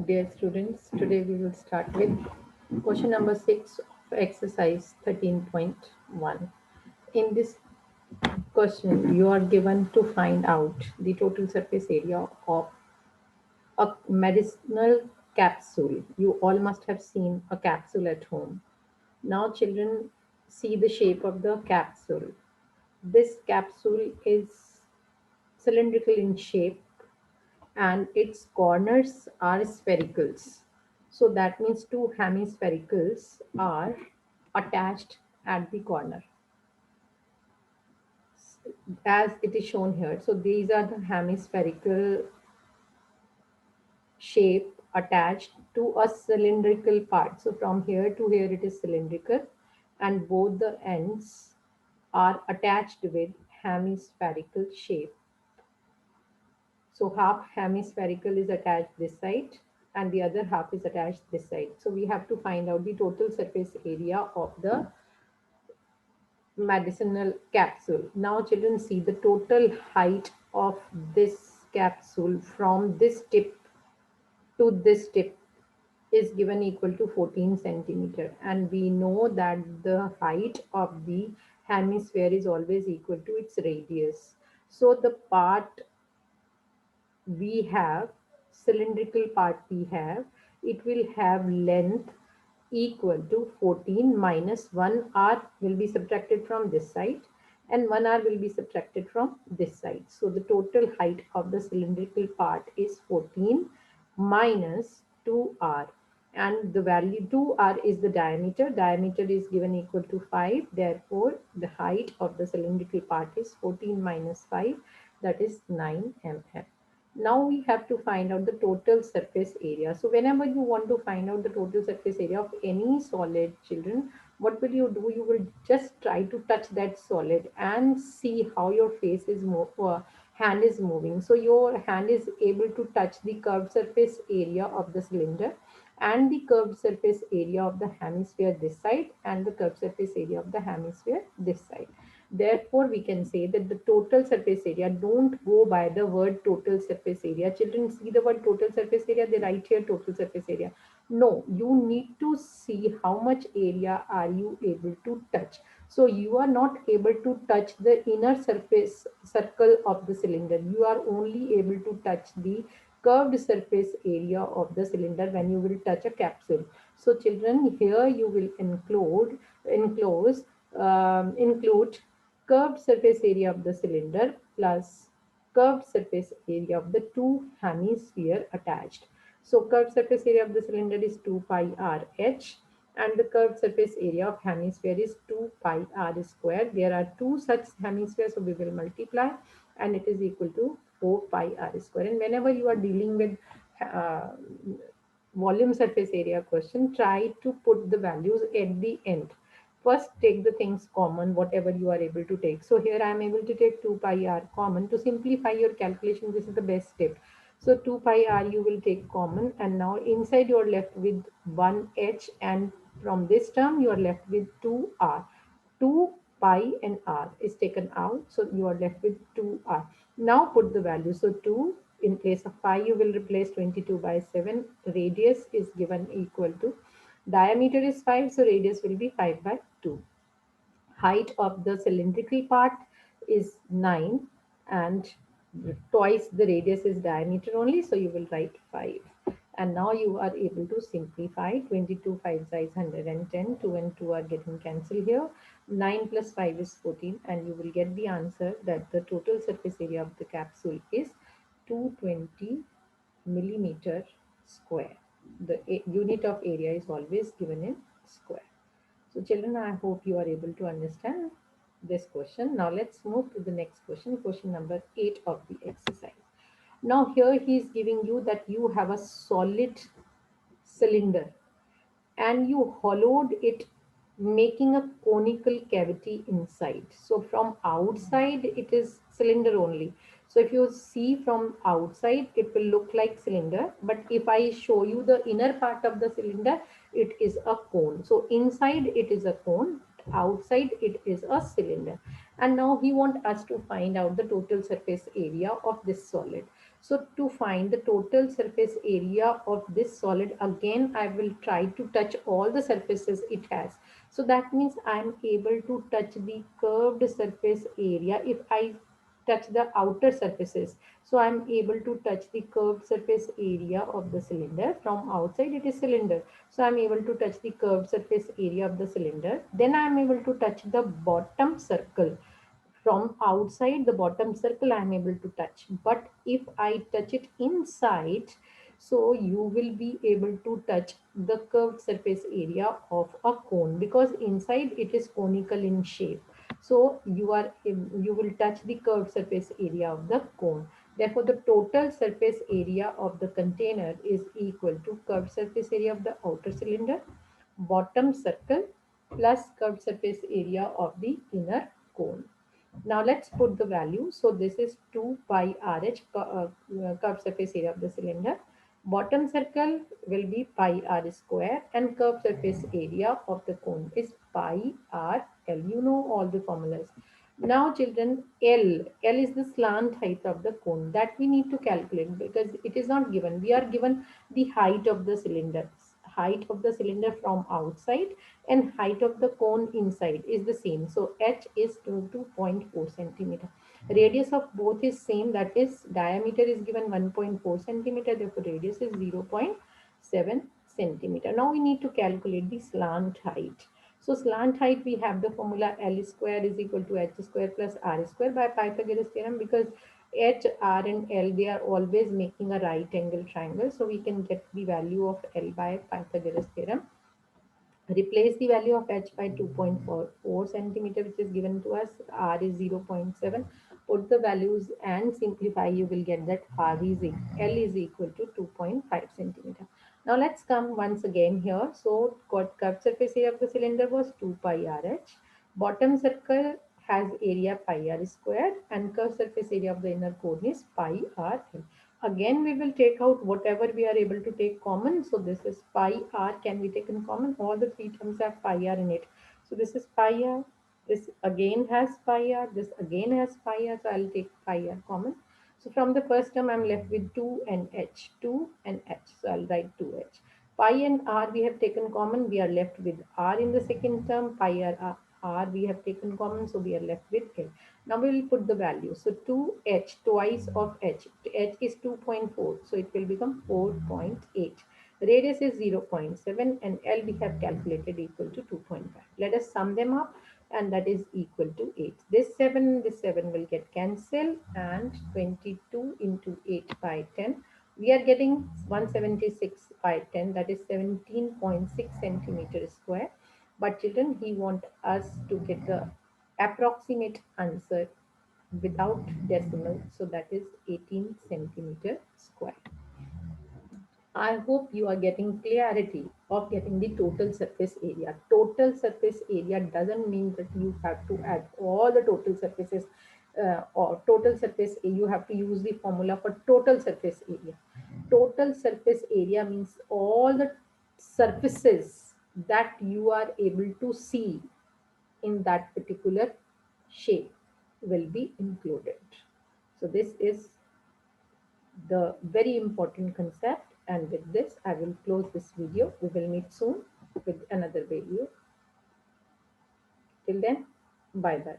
Dear students, today we will start with question number 6 of exercise 13.1. In this question, you are given to find out the total surface area of a medicinal capsule. You all must have seen a capsule at home. Now, children, see the shape of the capsule. This capsule is cylindrical in shape and its corners are sphericals. So that means two hemisphericals are attached at the corner as it is shown here. So these are the hemispherical shape attached to a cylindrical part. So from here to here it is cylindrical and both the ends are attached with hemispherical shape. So half hemispherical is attached this side and the other half is attached this side. So we have to find out the total surface area of the medicinal capsule. Now children, see the total height of this capsule from this tip to this tip is given equal to 14 centimeter, and we know that the height of the hemisphere is always equal to its radius. So the part we have, cylindrical part we have, it will have length equal to 14 minus 1 r will be subtracted from this side and 1 r will be subtracted from this side. So the total height of the cylindrical part is 14 minus 2r, and the value 2r is the diameter. Diameter is given equal to 5. Therefore, the height of the cylindrical part is 14 minus 5, that is 9 mm. Now we have to find out the total surface area. So whenever you want to find out the total surface area of any solid, children, what will you do? You will just try to touch that solid and see how your face is hand is moving. So your hand is able to touch the curved surface area of the cylinder and the curved surface area of the hemisphere this side and the curved surface area of the hemisphere this side. Therefore, we can say that the total surface area, don't go by the word total surface area. Children, see the word total surface area, they write here total surface area. No, you need to see how much area are you able to touch. So you are not able to touch the inner surface circle of the cylinder. You are only able to touch the curved surface area of the cylinder when you will touch a capsule. So children, here you will include curved surface area of the cylinder plus curved surface area of the two hemisphere attached. So curved surface area of the cylinder is 2 pi r h and the curved surface area of hemisphere is 2 pi r square. There are two such hemispheres, so we will multiply and it is equal to 4 pi r square. And whenever you are dealing with uh, volume surface area question, try to put the values at the end. First, take the things common, whatever you are able to take. So here I am able to take 2 pi r common. To simplify your calculation, this is the best step. So 2 pi r you will take common, and now inside you are left with 1h, and from this term you are left with 2r. 2 pi and r is taken out, so you are left with 2r. Now put the value. So 2 in place of pi you will replace 22 by 7. Radius is given equal to, diameter is 5, so radius will be 5 by 2. Height of the cylindrical part is 9 and twice the radius is diameter only, so you will write 5. And now you are able to simplify. 22 5 is 110, 2 and 2 are getting cancelled here. 9 plus 5 is 14, and you will get the answer that the total surface area of the capsule is 220 millimeter square. The unit of area is always given in square. So children, I hope you are able to understand this question. Now let's move to the next question, question number 8 of the exercise. Now here he is giving you that you have a solid cylinder and you hollowed it, making a conical cavity inside. So from outside it is cylinder only. So if you see from outside it will look like cylinder, but if I show you the inner part of the cylinder, it is a cone. So inside it is a cone, outside it is a cylinder. And now he want us to find out the total surface area of this solid. So to find the total surface area of this solid, again I will try to touch all the surfaces it has. So that means I am able to touch the curved surface area if I touch the outer surfaces. So I am able to touch the curved surface area of the cylinder. From outside it is cylinder. So I am able to touch the curved surface area of the cylinder. Then I am able to touch the bottom circle. From outside the bottom circle I am able to touch, but if I touch it inside, so you will be able to touch the curved surface area of a cone, because inside it is conical in shape. So you will touch the curved surface area of the cone. Therefore the total surface area of the container is equal to curved surface area of the outer cylinder, bottom circle, plus curved surface area of the inner cone. Now let's put the value. So this is 2 pi RH, curved surface area of the cylinder. Bottom circle will be pi r square, and curved surface area of the cone is pi r L. You know all the formulas. Now children, L is the slant height of the cone that we need to calculate, because it is not given. We are given the height of the cylinder. Height of the cylinder from outside and height of the cone inside is the same. So H is 2.4 centimeter. Radius of both is same, that is diameter is given 1.4 centimeter, therefore radius is 0.7 centimeter. Now we need to calculate the slant height. So slant height, we have the formula L square is equal to H square plus R square by Pythagoras theorem, because H, R and L, they are always making a right angle triangle. So we can get the value of L by Pythagoras theorem. Replace the value of H by 2.44 centimeter, which is given to us. R is 0.7. Put the values and simplify. You will get that L is equal to 2.5 centimeter. Now let's come once again here. So curved surface area of the cylinder was 2 pi RH. Bottom circle has area pi r square, and curved surface area of the inner cone is pi r L. Again, we will take out whatever we are able to take common. So this is pi r can be taken common. All the three terms have pi r in it. So this is pi r. This again has pi r. This again has pi r. So I'll take pi r common. So from the first term, I'm left with 2 and h. 2 and h. So I'll write 2h. Pi and r we have taken common. We are left with r in the second term. Pi r we have taken common. So we are left with l. Now we will put the value. So 2h, twice of h. H is 2.4. So it will become 4.8. Radius is 0.7 and L we have calculated equal to 2.5. Let us sum them up, and that is equal to 8. This 7 will get cancelled, and 22 into 8 by 10. We are getting 176 by 10, that is 17.6 centimeters square. But children, he want us to get the approximate answer without decimal, so that is 18 centimeter square. I hope you are getting clarity of getting the total surface area. Total surface area doesn't mean that you have to add all the total surfaces, or total surface area. You have to use the formula for total surface area. Total surface area means all the surfaces that you are able to see in that particular shape will be included. So this is the very important concept, and with this I will close this video. We will meet soon with another video. Till then, bye bye.